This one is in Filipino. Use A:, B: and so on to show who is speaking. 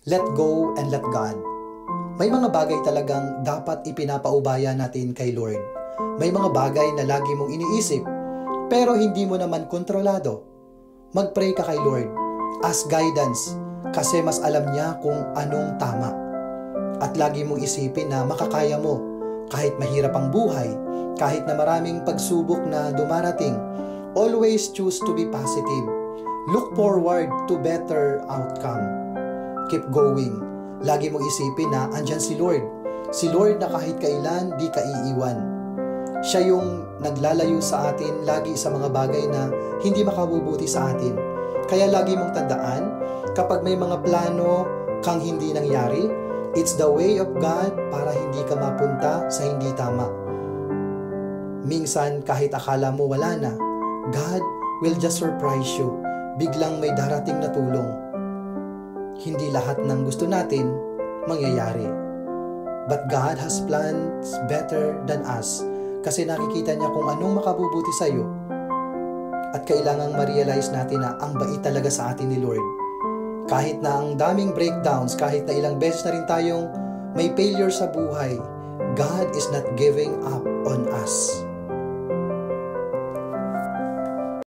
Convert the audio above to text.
A: Let go and let God. May mga bagay talagang dapat ipinapaubaya natin kay Lord. May mga bagay na lagi mong iniisip, pero hindi mo naman kontrolado. Mag-pray ka kay Lord. Ask guidance, kasi mas alam niya kung anong tama. At lagi mong isipin na makakaya mo, kahit mahirap ang buhay, kahit na maraming pagsubok na dumarating. Always choose to be positive. Look forward to better outcome. Keep going. Lagi mong isipin na andyan si Lord. Si Lord na kahit kailan di ka iiwan. Siya yung naglalayo sa atin lagi sa mga bagay na hindi makabubuti sa atin. Kaya lagi mong tandaan, kapag may mga plano kang hindi nangyari, it's the way of God para hindi ka mapunta sa hindi tama. Minsan kahit akala mo wala na, God will just surprise you. Biglang may darating na tulong. Hindi lahat ng gusto natin mangyayari. But God has plans better than us kasi nakikita niya kung anong makabubuti sa iyo. At kailangang ma-realize natin na ang bait talaga sa atin ni Lord. Kahit na ang daming breakdowns, kahit na ilang beses na rin tayong may failure sa buhay, God is not giving up on us.